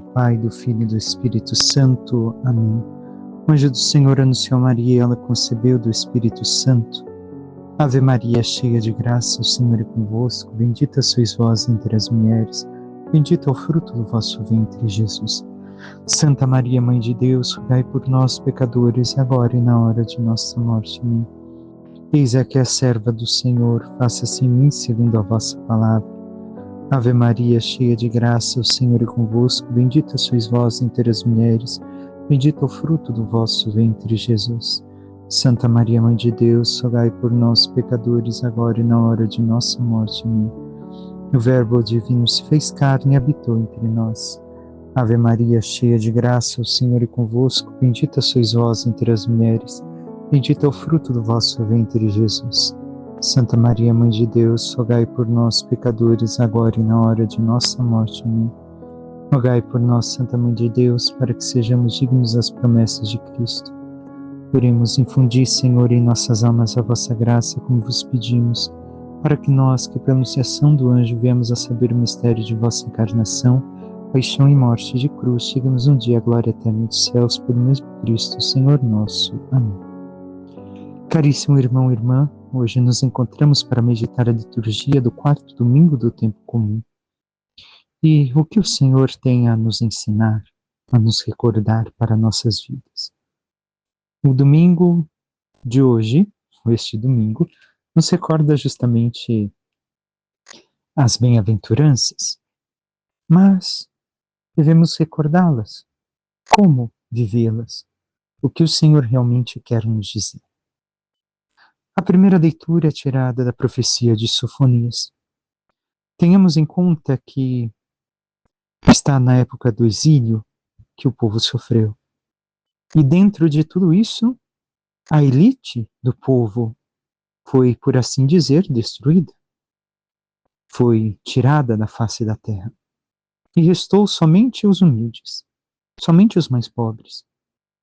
do Pai, do Filho e do Espírito Santo. Amém. O anjo do Senhor anunciou a Maria e ela concebeu do Espírito Santo. Ave Maria, cheia de graça, o Senhor é convosco. Bendita sois vós entre as mulheres. Bendito é o fruto do vosso ventre, Jesus. Santa Maria, Mãe de Deus, rogai por nós, pecadores, agora e na hora de nossa morte. Amém. Eis aqui a serva do Senhor, faça-se em mim segundo a vossa palavra. Ave Maria, cheia de graça, o Senhor é convosco. Bendita sois vós entre as mulheres. Bendito é o fruto do vosso ventre, Jesus. Santa Maria, Mãe de Deus, rogai por nós, pecadores, agora e na hora de nossa morte. Amém. O Verbo divino se fez carne e habitou entre nós. Ave Maria, cheia de graça, o Senhor é convosco. Bendita sois vós entre as mulheres. Bendito é o fruto do vosso ventre, Jesus. Santa Maria, Mãe de Deus, rogai por nós, pecadores, agora e na hora de nossa morte. Amém. Rogai por nós, Santa Mãe de Deus, para que sejamos dignos das promessas de Cristo. Oremos, infundi, Senhor, em nossas almas a vossa graça, como vos pedimos, para que nós, que pela anunciação do anjo viemos a saber o mistério de vossa encarnação, paixão e morte de cruz, chegamos um dia à glória eterna dos céus, pelo mesmo Cristo, Senhor nosso. Amém. Caríssimo irmão e irmã, hoje nos encontramos para meditar a liturgia do quarto domingo do tempo comum. E o que o Senhor tem a nos ensinar, a nos recordar para nossas vidas. O domingo de hoje, este domingo, nos recorda justamente as bem-aventuranças, mas devemos recordá-las. Como vivê-las? O que o Senhor realmente quer nos dizer? A primeira leitura é tirada da profecia de Sofonias. Tenhamos em conta que está na época do exílio que o povo sofreu. E dentro de tudo isso, a elite do povo foi, por assim dizer, destruída. Foi tirada da face da terra. E restou somente os humildes, somente os mais pobres,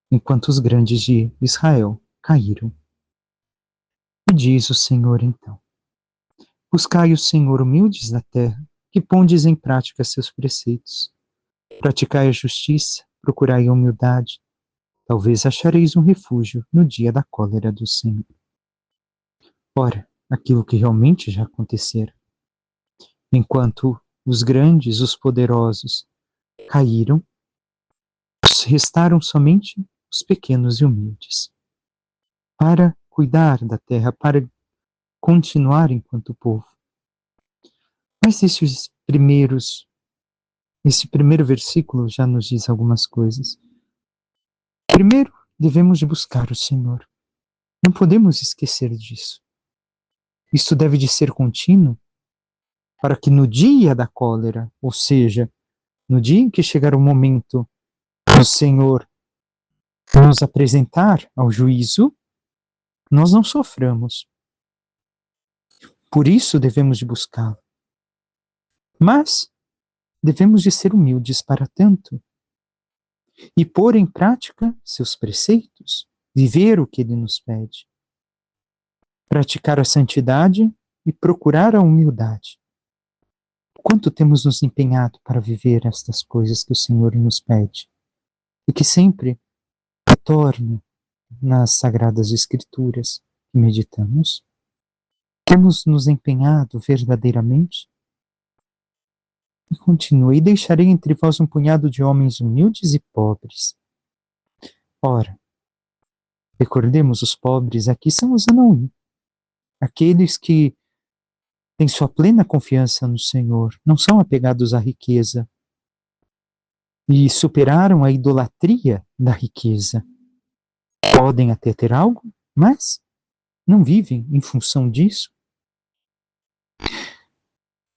enquanto os grandes de Israel caíram. E diz o Senhor então: buscai o Senhor, humildes da terra, que pondes em prática seus preceitos. Praticai a justiça, procurai a humildade. Talvez achareis um refúgio no dia da cólera do Senhor. Ora, aquilo que realmente já acontecera. Enquanto os grandes, os poderosos, caíram, restaram somente os pequenos e humildes. Para cuidar da terra, para continuar enquanto povo. Mas esse primeiro versículo já nos diz algumas coisas. Primeiro, devemos buscar o Senhor. Não podemos esquecer disso. Isso deve de ser contínuo, para que no dia da cólera, ou seja, no dia em que chegar o momento do Senhor nos apresentar ao juízo, nós não soframos. Por isso devemos de buscá-lo. Mas devemos de ser humildes para tanto e pôr em prática seus preceitos, viver o que ele nos pede, praticar a santidade e procurar a humildade. Quanto temos nos empenhado para viver estas coisas que o Senhor nos pede e que sempre retornam nas Sagradas Escrituras que meditamos? Temos nos empenhado verdadeiramente? E continua: e deixarei entre vós um punhado de homens humildes e pobres. Ora, recordemos, os pobres aqui são os Anauim, aqueles que têm sua plena confiança no Senhor, não são apegados à riqueza e superaram a idolatria da riqueza. Podem até ter algo, mas não vivem em função disso.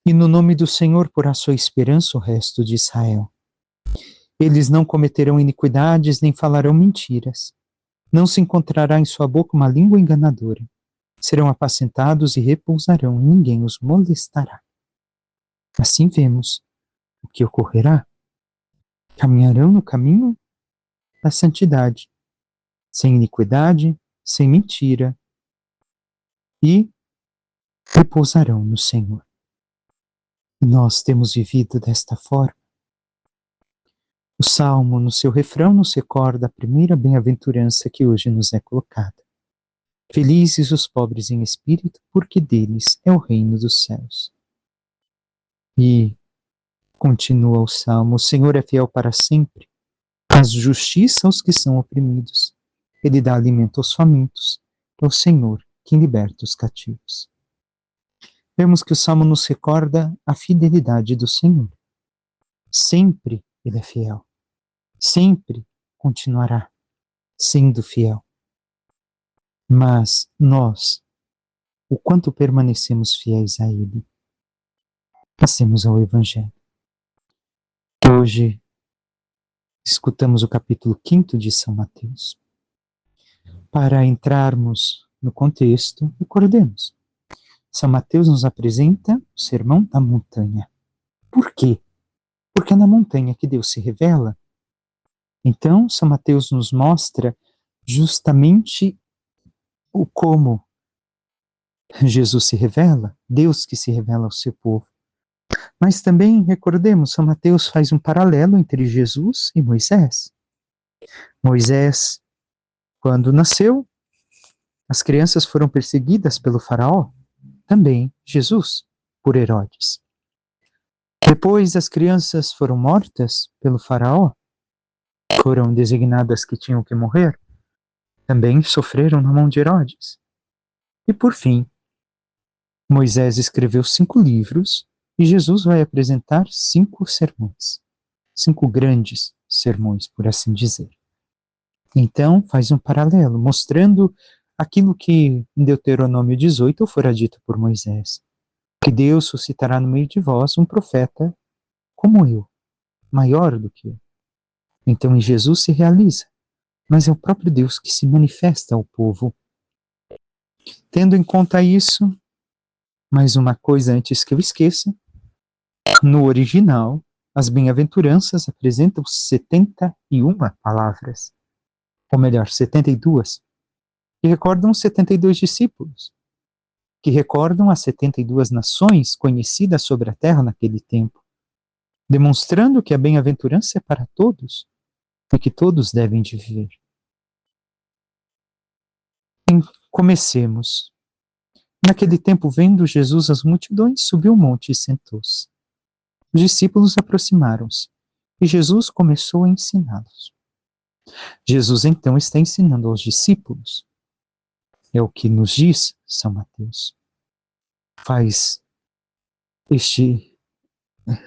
E no nome do Senhor porá sua esperança o resto de Israel. Eles não cometerão iniquidades nem falarão mentiras. Não se encontrará em sua boca uma língua enganadora. Serão apacentados e repousarão, e ninguém os molestará. Assim vemos o que ocorrerá. Caminharão no caminho da santidade, sem iniquidade, sem mentira, e repousarão no Senhor. E nós temos vivido desta forma. O Salmo, no seu refrão, nos recorda a primeira bem-aventurança que hoje nos é colocada. Felizes os pobres em espírito, porque deles é o reino dos céus. E continua o Salmo: o Senhor é fiel para sempre, faz justiça aos que são oprimidos. Ele dá alimento aos famintos, é o Senhor quem liberta os cativos. Vemos que o Salmo nos recorda a fidelidade do Senhor. Sempre Ele é fiel. Sempre continuará sendo fiel. Mas nós, o quanto permanecemos fiéis a Ele? Passemos ao Evangelho. Hoje, escutamos o capítulo 5 de São Mateus. Para entrarmos no contexto, recordemos. São Mateus nos apresenta o Sermão da Montanha. Por quê? Porque é na montanha que Deus se revela. Então, São Mateus nos mostra justamente o como Jesus se revela, Deus que se revela ao seu povo. Mas também, recordemos, São Mateus faz um paralelo entre Jesus e Moisés. Moisés, quando nasceu, as crianças foram perseguidas pelo faraó. Também Jesus, por Herodes. Depois as crianças foram mortas pelo faraó, foram designadas que tinham que morrer, também sofreram na mão de Herodes. E por fim, Moisés escreveu 5 livros e Jesus vai apresentar 5 sermões, 5 grandes sermões, por assim dizer. Então, faz um paralelo, mostrando aquilo que em Deuteronômio 18 fora dito por Moisés, que Deus suscitará no meio de vós um profeta como eu, maior do que eu. Então, em Jesus se realiza, mas é o próprio Deus que se manifesta ao povo. Tendo em conta isso, mais uma coisa antes que eu esqueça, no original, as bem-aventuranças apresentam 71 palavras, ou melhor, 72, que recordam os 72 discípulos, que recordam as 72 nações conhecidas sobre a terra naquele tempo, demonstrando que a bem-aventurança é para todos e que todos devem de viver. Comecemos. Naquele tempo, vendo Jesus as multidões, subiu o monte e sentou-se. Os discípulos aproximaram-se e Jesus começou a ensiná-los. Jesus então está ensinando aos discípulos. É o que nos diz São Mateus. Faz este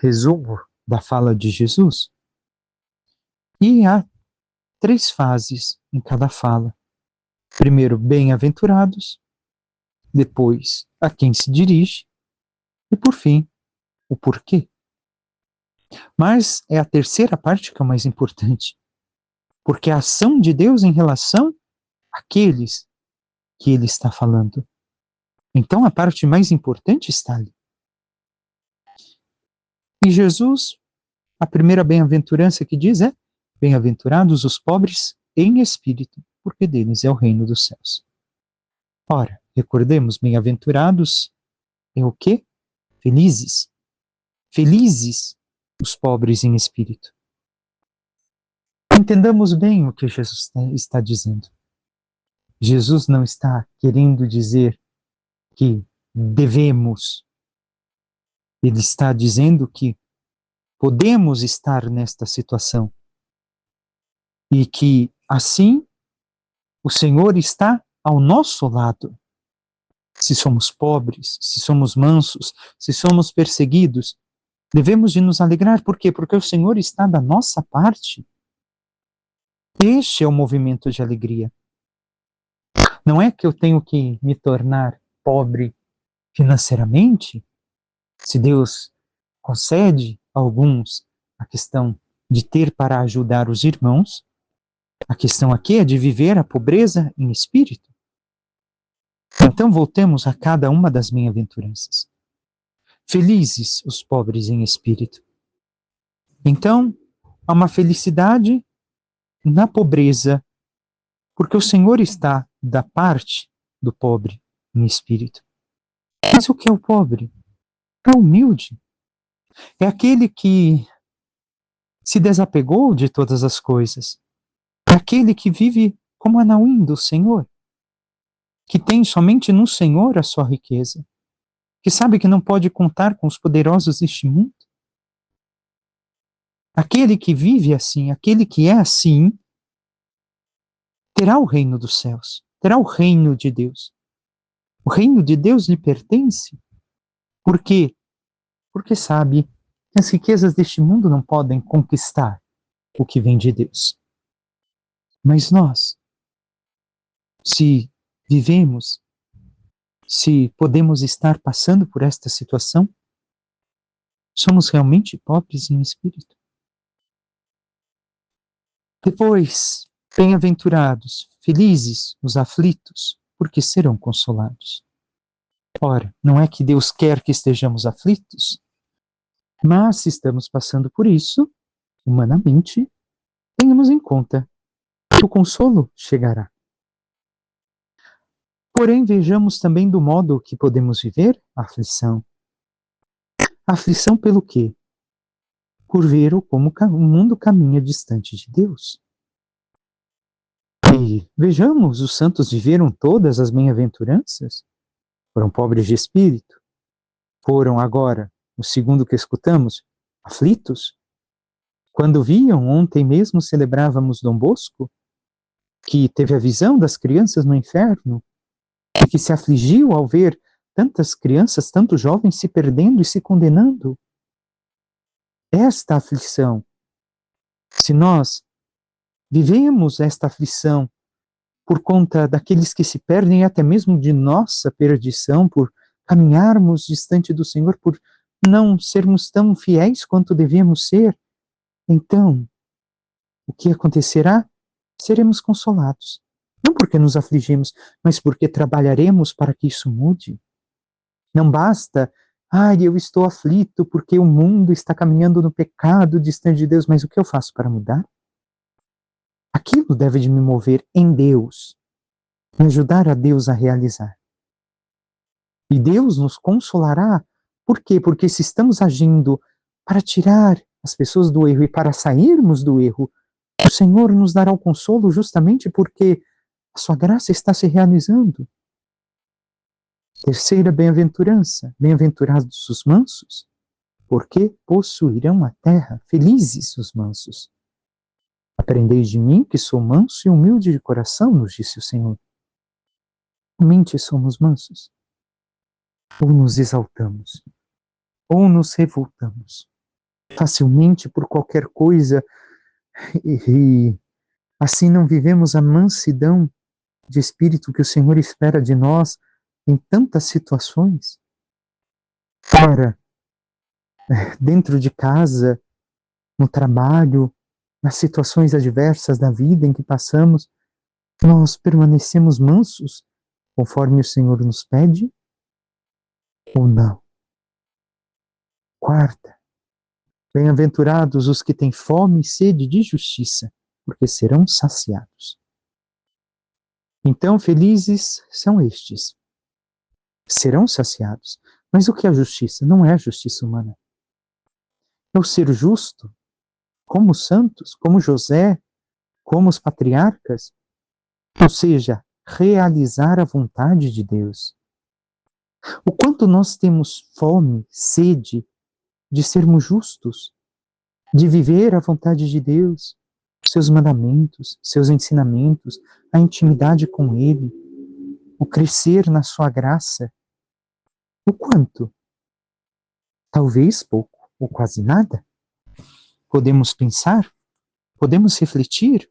resumo da fala de Jesus. E há 3 fases em cada fala. Primeiro, bem-aventurados, depois, a quem se dirige, e por fim, o porquê. Mas é a terceira parte que é a mais importante, porque a ação de Deus em relação àqueles que ele está falando. Então a parte mais importante está ali. E Jesus, a primeira bem-aventurança que diz é: bem-aventurados os pobres em espírito, porque deles é o reino dos céus. Ora, recordemos, bem-aventurados é o quê? Felizes. Felizes os pobres em espírito. Entendamos bem o que Jesus está dizendo. Jesus não está querendo dizer que devemos. Ele está dizendo que podemos estar nesta situação e que, assim, o Senhor está ao nosso lado. Se somos pobres, se somos mansos, se somos perseguidos, devemos de nos alegrar. Por quê? Porque o Senhor está da nossa parte. Este é o movimento de alegria. Não é que eu tenho que me tornar pobre financeiramente. Se Deus concede a alguns a questão de ter para ajudar os irmãos, a questão aqui é de viver a pobreza em espírito. Então voltemos a cada uma das bem-aventuranças. Felizes os pobres em espírito. Então, há uma felicidade na pobreza, porque o Senhor está da parte do pobre em espírito. Mas o que é o pobre? É humilde. É aquele que se desapegou de todas as coisas. É aquele que vive como Anauim do Senhor, que tem somente no Senhor a sua riqueza, que sabe que não pode contar com os poderosos deste mundo. Aquele que vive assim, aquele que é assim, terá o reino dos céus, terá o reino de Deus. O reino de Deus lhe pertence. Por quê? Porque sabe que as riquezas deste mundo não podem conquistar o que vem de Deus. Mas nós, se vivemos, se podemos estar passando por esta situação, somos realmente pobres em espírito. Depois, bem-aventurados, felizes os aflitos, porque serão consolados. Ora, não é que Deus quer que estejamos aflitos, mas se estamos passando por isso, humanamente, tenhamos em conta que o consolo chegará. Porém, vejamos também do modo que podemos viver a aflição. A aflição pelo quê? Por ver como o mundo caminha distante de Deus. E vejamos, os santos viveram todas as bem-aventuranças, foram pobres de espírito, foram agora, o segundo que escutamos, aflitos. Quando viam, ontem mesmo celebrávamos Dom Bosco, que teve a visão das crianças no inferno, e que se afligiu ao ver tantas crianças, tantos jovens se perdendo e se condenando. Esta aflição, se nós vivemos esta aflição por conta daqueles que se perdem, até mesmo de nossa perdição, por caminharmos distante do Senhor, por não sermos tão fiéis quanto devíamos ser, então, o que acontecerá? Seremos consolados. Não porque nos afligimos, mas porque trabalharemos para que isso mude. Não basta, eu estou aflito porque o mundo está caminhando no pecado distante de Deus, mas o que eu faço para mudar? Aquilo deve de me mover em Deus, me ajudar a Deus a realizar. E Deus nos consolará. Por quê? Porque se estamos agindo para tirar as pessoas do erro e para sairmos do erro, o Senhor nos dará o consolo justamente porque a sua graça está se realizando. Terceira bem-aventurança, bem-aventurados os mansos, porque possuirão a terra, felizes os mansos. Aprendei de mim, que sou manso e humilde de coração, nos disse o Senhor. Somente somos mansos. Ou nos exaltamos, ou nos revoltamos facilmente por qualquer coisa e assim não vivemos a mansidão de espírito que o Senhor espera de nós em tantas situações. Ora, dentro de casa, no trabalho, nas situações adversas da vida em que passamos, nós permanecemos mansos conforme o Senhor nos pede ou não? Quarta, bem-aventurados os que têm fome e sede de justiça, porque serão saciados. Então, felizes são estes, serão saciados. Mas o que é a justiça? Não é a justiça humana. É o ser justo, como os santos, como José, como os patriarcas, ou seja, realizar a vontade de Deus. O quanto nós temos fome, sede de sermos justos, de viver a vontade de Deus, seus mandamentos, seus ensinamentos, a intimidade com Ele, o crescer na sua graça. O quanto? Talvez pouco, ou quase nada. Podemos pensar, podemos refletir.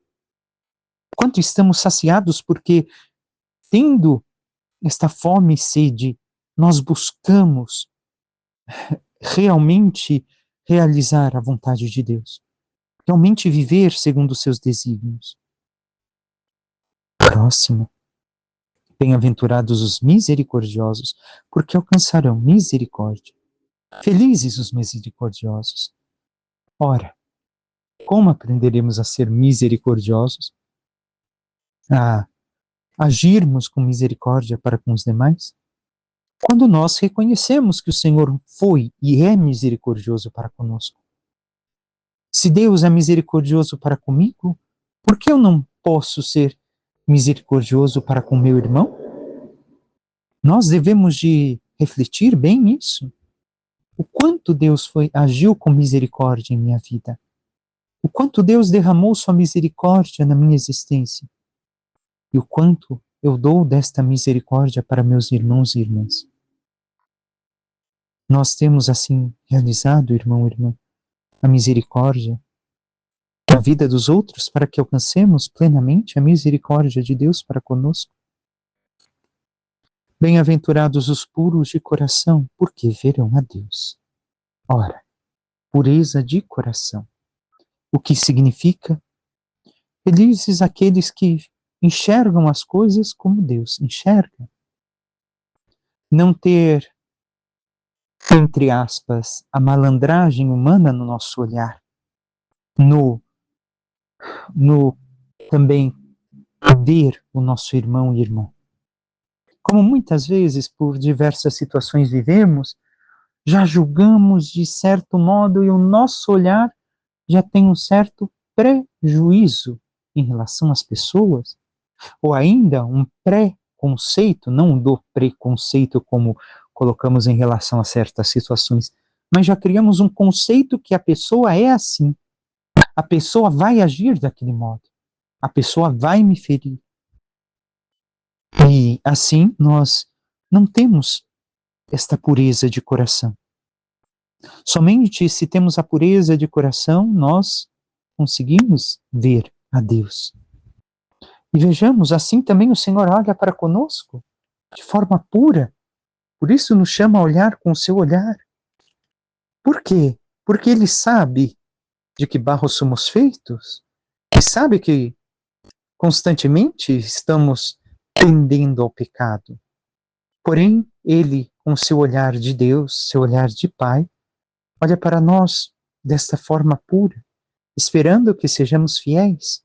Quanto estamos saciados porque, tendo esta fome e sede, nós buscamos realmente realizar a vontade de Deus, realmente viver segundo os seus desígnios. Próximo. Bem-aventurados os misericordiosos, porque alcançarão misericórdia. Felizes os misericordiosos. Ora, como aprenderemos a ser misericordiosos? A agirmos com misericórdia para com os demais? Quando nós reconhecemos que o Senhor foi e é misericordioso para conosco. Se Deus é misericordioso para comigo, por que eu não posso ser misericordioso para com meu irmão? Nós devemos de refletir bem isso. O quanto Deus agiu com misericórdia em minha vida. O quanto Deus derramou sua misericórdia na minha existência. E o quanto eu dou desta misericórdia para meus irmãos e irmãs. Nós temos assim realizado, irmão e irmã, a misericórdia na vida dos outros para que alcancemos plenamente a misericórdia de Deus para conosco. Bem-aventurados os puros de coração, porque verão a Deus. Ora, pureza de coração. O que significa? Felizes aqueles que enxergam as coisas como Deus enxerga. Não ter, entre aspas, a malandragem humana no nosso olhar. No também ver o nosso irmão e irmã. Como muitas vezes, por diversas situações vivemos, já julgamos de certo modo e o nosso olhar já tem um certo prejuízo em relação às pessoas, ou ainda um pré-conceito, não do preconceito como colocamos em relação a certas situações, mas já criamos um conceito que a pessoa é assim, a pessoa vai agir daquele modo, a pessoa vai me ferir. E assim nós não temos esta pureza de coração. Somente se temos a pureza de coração, nós conseguimos ver a Deus. E vejamos, assim também o Senhor olha para conosco, de forma pura. Por isso nos chama a olhar com o seu olhar. Por quê? Porque Ele sabe de que barro somos feitos. E sabe que constantemente estamos tendendo ao pecado. Porém, Ele, com seu olhar de Deus, seu olhar de Pai, olha para nós desta forma pura, esperando que sejamos fiéis,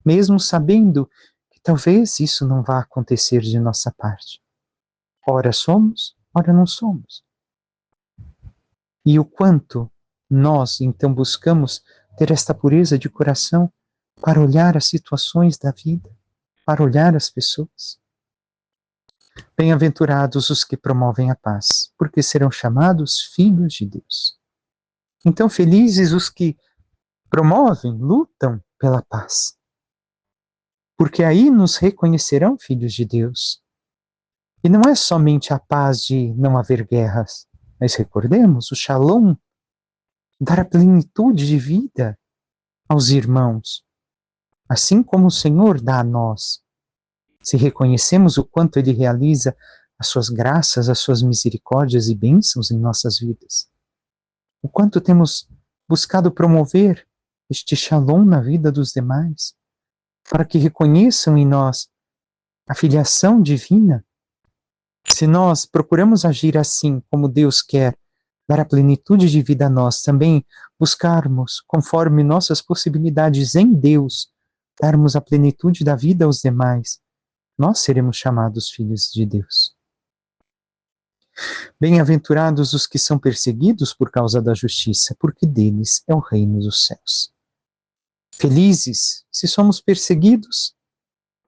mesmo sabendo que talvez isso não vá acontecer de nossa parte. Ora somos, ora não somos. E o quanto nós, então, buscamos ter esta pureza de coração para olhar as situações da vida, para olhar as pessoas. Bem-aventurados os que promovem a paz, porque serão chamados filhos de Deus. Então, felizes os que promovem, lutam pela paz, porque aí nos reconhecerão filhos de Deus. E não é somente a paz de não haver guerras, mas recordemos o shalom, dar a plenitude de vida aos irmãos, assim como o Senhor dá a nós. Se reconhecemos o quanto Ele realiza as suas graças, as suas misericórdias e bênçãos em nossas vidas, o quanto temos buscado promover este shalom na vida dos demais, para que reconheçam em nós a filiação divina. Se nós procuramos agir assim como Deus quer, dar a plenitude de vida a nós, também buscarmos, conforme nossas possibilidades em Deus, darmos a plenitude da vida aos demais, nós seremos chamados filhos de Deus. Bem-aventurados os que são perseguidos por causa da justiça, porque deles é o reino dos céus. Felizes se somos perseguidos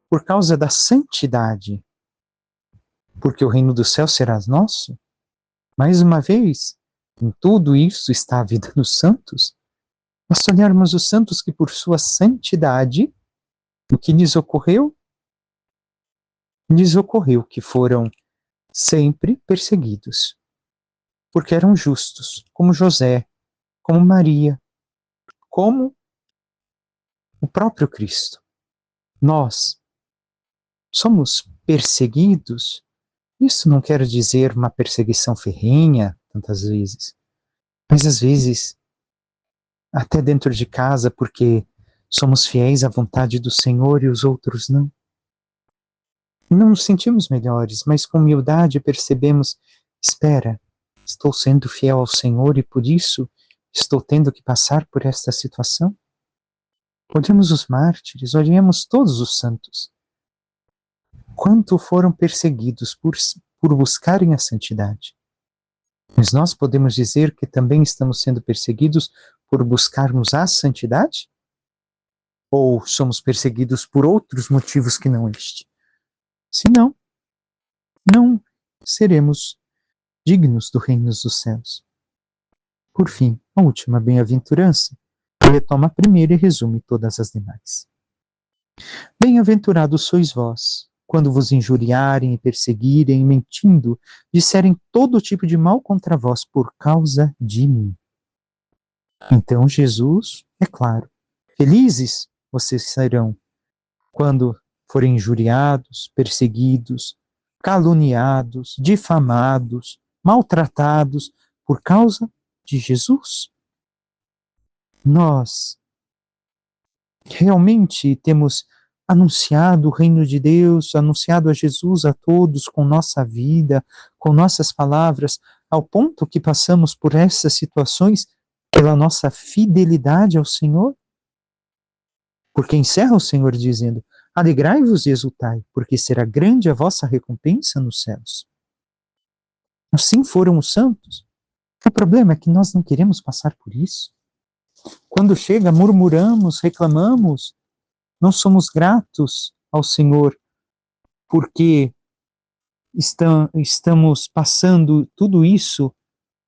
por causa da santidade, porque o reino dos céus será nosso. Mais uma vez, em tudo isso está a vida dos santos. Mas se olharmos os santos que por sua santidade, o que lhes ocorreu? Lhes ocorreu que foram sempre perseguidos, porque eram justos, como José, como Maria, como o próprio Cristo. Nós somos perseguidos. Isso não quer dizer uma perseguição ferrenha, tantas vezes, mas às vezes até dentro de casa, porque somos fiéis à vontade do Senhor e os outros não. Não nos sentimos melhores, mas com humildade percebemos, espera, estou sendo fiel ao Senhor e por isso estou tendo que passar por esta situação? Olhemos os mártires, olhemos todos os santos. Quanto foram perseguidos por buscarem a santidade. Mas nós podemos dizer que também estamos sendo perseguidos por buscarmos a santidade? Ou somos perseguidos por outros motivos que não este? Se não, não seremos dignos do reino dos céus. Por fim, a última bem-aventurança, que retoma a primeira e resume todas as demais. Bem-aventurados sois vós, quando vos injuriarem e perseguirem, mentindo, disserem todo tipo de mal contra vós por causa de mim. Então Jesus, é claro, felizes vocês serão quando forem injuriados, perseguidos, caluniados, difamados, maltratados por causa de Jesus. Nós realmente temos anunciado o reino de Deus, anunciado a Jesus a todos com nossa vida, com nossas palavras, ao ponto que passamos por essas situações pela nossa fidelidade ao Senhor? Porque encerra o Senhor dizendo: alegrai-vos e exultai, porque será grande a vossa recompensa nos céus. Assim foram os santos. O problema é que nós não queremos passar por isso. Quando chega, murmuramos, reclamamos, não somos gratos ao Senhor, porque estamos passando tudo isso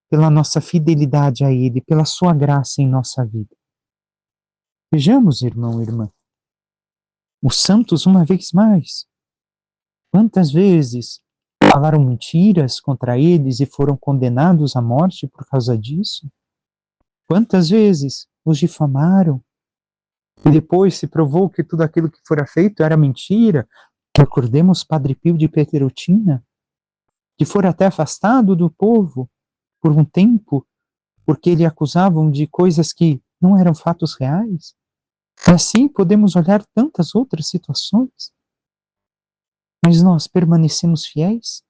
pela nossa fidelidade a Ele, pela sua graça em nossa vida. Vejamos, irmão e irmã, os santos, uma vez mais, quantas vezes falaram mentiras contra eles e foram condenados à morte por causa disso? Quantas vezes os difamaram e depois se provou que tudo aquilo que fora feito era mentira? Recordemos Padre Pio de Pietrelcina, que fora até afastado do povo por um tempo, porque lhe acusavam de coisas que não eram fatos reais. E assim podemos olhar tantas outras situações. Mas nós permanecemos fiéis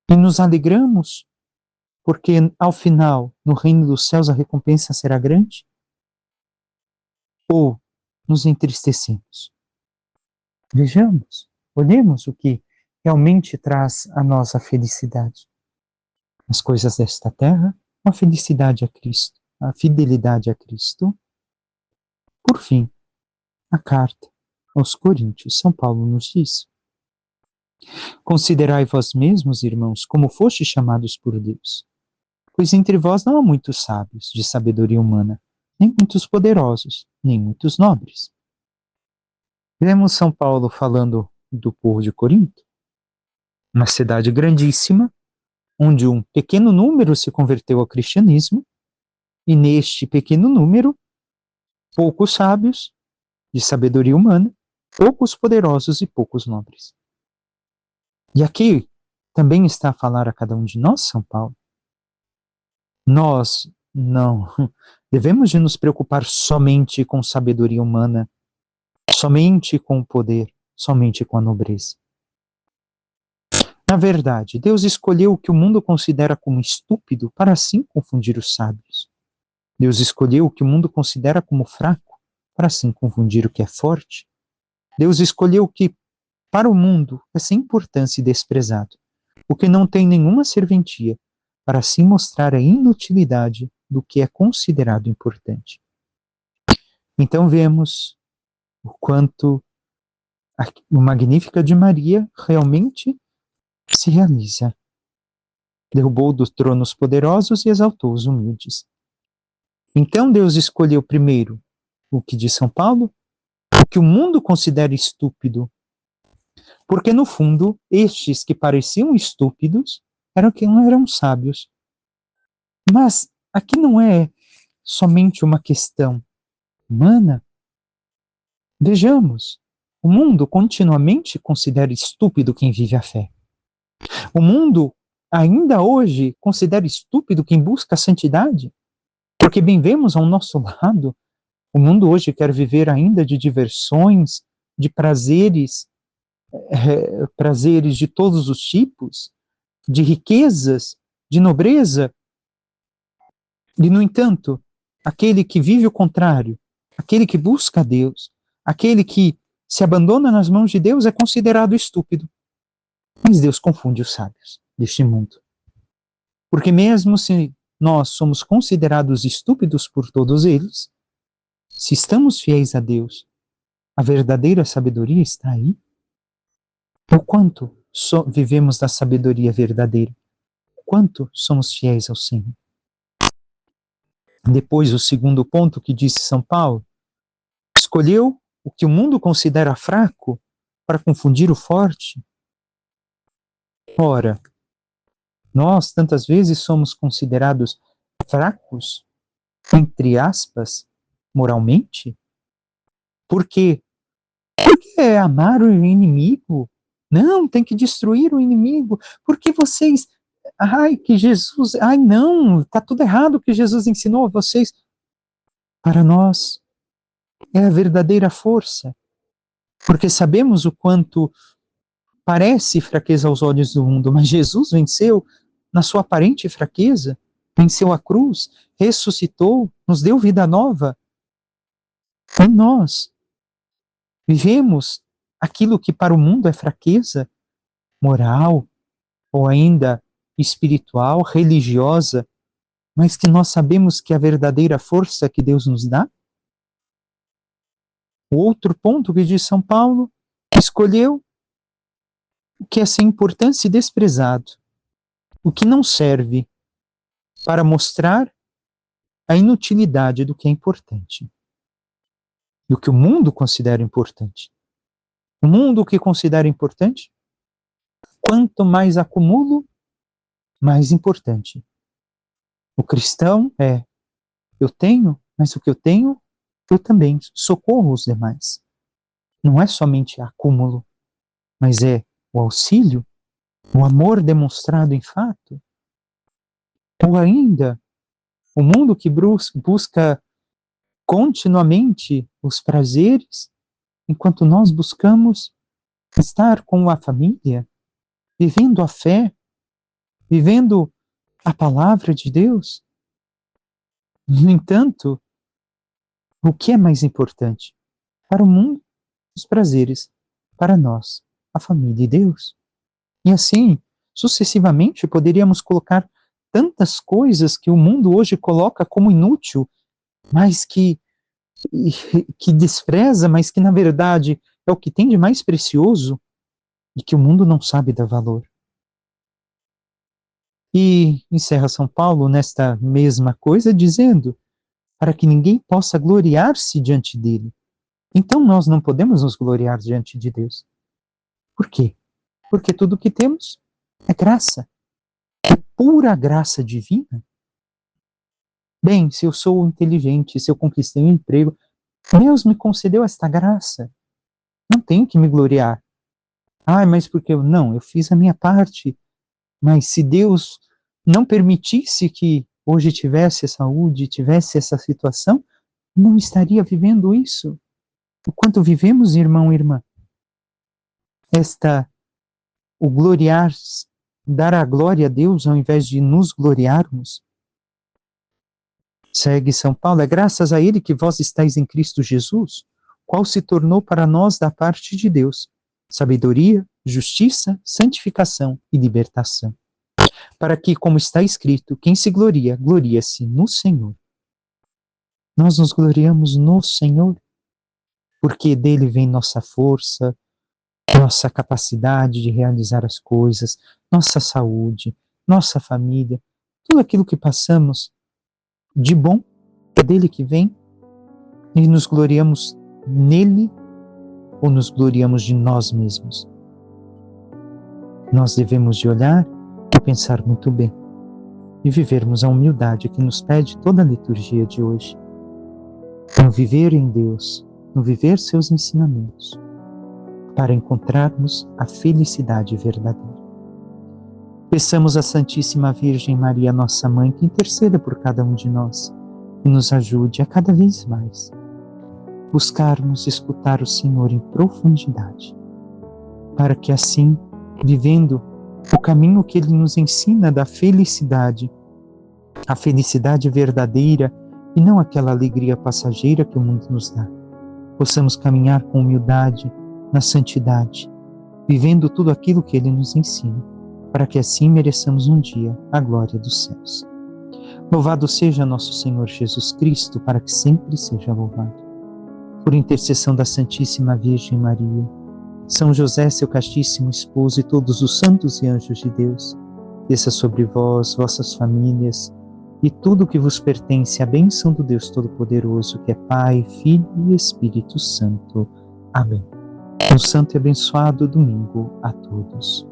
e nos alegramos, porque ao final, no reino dos céus, a recompensa será grande? Ou nos entristecemos? Vejamos, olhemos o que realmente traz a nossa felicidade. As coisas desta terra, a felicidade a Cristo, a fidelidade a Cristo. Por fim, a carta aos Coríntios, São Paulo nos diz: considerai vós mesmos, irmãos, como fostes chamados por Deus. Pois entre vós não há muitos sábios de sabedoria humana, nem muitos poderosos, nem muitos nobres. Vemos São Paulo falando do povo de Corinto, uma cidade grandíssima, onde um pequeno número se converteu ao cristianismo, e neste pequeno número, poucos sábios de sabedoria humana, poucos poderosos e poucos nobres. E aqui também está a falar a cada um de nós, São Paulo. Nós não devemos de nos preocupar somente com sabedoria humana, somente com o poder, somente com a nobreza. Na verdade, Deus escolheu o que o mundo considera como estúpido para assim confundir os sábios. Deus escolheu o que o mundo considera como fraco para assim confundir o que é forte. Deus escolheu o que para o mundo é sem importância e desprezado, o que não tem nenhuma serventia, para assim mostrar a inutilidade do que é considerado importante. Então vemos o quanto o Magníficat de Maria realmente se realiza. Derrubou do trono os poderosos e exaltou os humildes. Então Deus escolheu primeiro o que diz São Paulo, o que o mundo considera estúpido, porque no fundo estes que pareciam estúpidos eram que não eram sábios. Mas aqui não é somente uma questão humana. Vejamos, o mundo continuamente considera estúpido quem vive a fé. O mundo ainda hoje considera estúpido quem busca a santidade, porque bem vemos ao nosso lado, o mundo hoje quer viver ainda de diversões, de prazeres, prazeres de todos os tipos, de riquezas, de nobreza. E, no entanto, aquele que vive o contrário, aquele que busca a Deus, aquele que se abandona nas mãos de Deus é considerado estúpido. Mas Deus confunde os sábios deste mundo. Porque mesmo se nós somos considerados estúpidos por todos eles, se estamos fiéis a Deus, a verdadeira sabedoria está aí? O quanto vivemos da sabedoria verdadeira? O quanto somos fiéis ao Senhor? Depois, o segundo ponto que disse São Paulo, escolheu o que o mundo considera fraco para confundir o forte. Ora, nós tantas vezes somos considerados fracos, entre aspas, moralmente. Por quê? Porque é amar o inimigo. Não, tem que destruir o inimigo. Porque vocês... Ai, que Jesus... Ai, não, está tudo errado o que Jesus ensinou a vocês. Para nós, é a verdadeira força. Porque sabemos o quanto parece fraqueza aos olhos do mundo, mas Jesus venceu na sua aparente fraqueza, venceu a cruz, ressuscitou, nos deu vida nova. E nós vivemos aquilo que para o mundo é fraqueza moral, ou ainda espiritual, religiosa, mas que nós sabemos que é a verdadeira força que Deus nos dá. O outro ponto que diz São Paulo, escolheu o que é sem importância e desprezado, o que não serve para mostrar a inutilidade do que é importante, do que o mundo considera importante. O mundo o que considera importante? Quanto mais acumulo, mais importante. O cristão eu tenho, mas o que eu tenho, eu também socorro os demais. Não é somente acúmulo, mas é o auxílio, o amor demonstrado em fato. Ou ainda, o mundo que busca continuamente os prazeres, enquanto nós buscamos estar com a família, vivendo a fé, vivendo a palavra de Deus. No entanto, o que é mais importante? Para o mundo, os prazeres. Para nós, a família e Deus. E assim, sucessivamente, poderíamos colocar tantas coisas que o mundo hoje coloca como inútil, mas que despreza, mas que na verdade é o que tem de mais precioso e que o mundo não sabe dar valor. E encerra São Paulo nesta mesma coisa, dizendo, para que ninguém possa gloriar-se diante dele. Então nós não podemos nos gloriar diante de Deus. Por quê? Porque tudo o que temos é graça. É pura graça divina. Bem, se eu sou inteligente, se eu conquistei um emprego, Deus me concedeu esta graça. Não tenho que me gloriar. Mas porque eu fiz a minha parte. Mas se Deus não permitisse que hoje tivesse saúde, tivesse essa situação, não estaria vivendo isso. O quanto vivemos, irmão e irmã, o gloriar, dar a glória a Deus ao invés de nos gloriarmos. Segue São Paulo, é graças a ele que vós estáis em Cristo Jesus, qual se tornou para nós da parte de Deus sabedoria, justiça, santificação e libertação. Para que, como está escrito, quem se gloria, gloria-se no Senhor. Nós nos gloriamos no Senhor, porque dele vem nossa força, nossa capacidade de realizar as coisas, nossa saúde, nossa família, tudo aquilo que passamos de bom, é dele que vem, e nos gloriamos nele ou nos gloriamos de nós mesmos. Nós devemos de olhar e pensar muito bem e vivermos a humildade que nos pede toda a liturgia de hoje. No viver em Deus, no viver seus ensinamentos, para encontrarmos a felicidade verdadeira. Peçamos à Santíssima Virgem Maria, nossa Mãe, que interceda por cada um de nós e nos ajude a cada vez mais buscarmos escutar o Senhor em profundidade, para que assim, vivendo o caminho que Ele nos ensina da felicidade, a felicidade verdadeira e não aquela alegria passageira que o mundo nos dá, possamos caminhar com humildade na santidade, vivendo tudo aquilo que Ele nos ensina, para que assim mereçamos um dia a glória dos céus. Louvado seja nosso Senhor Jesus Cristo, para que sempre seja louvado. Por intercessão da Santíssima Virgem Maria, São José, seu castíssimo esposo, e todos os santos e anjos de Deus, desça sobre vós, vossas famílias, e tudo o que vos pertence, a bênção do Deus Todo-Poderoso, que é Pai, Filho e Espírito Santo. Amém. Um santo e abençoado domingo a todos.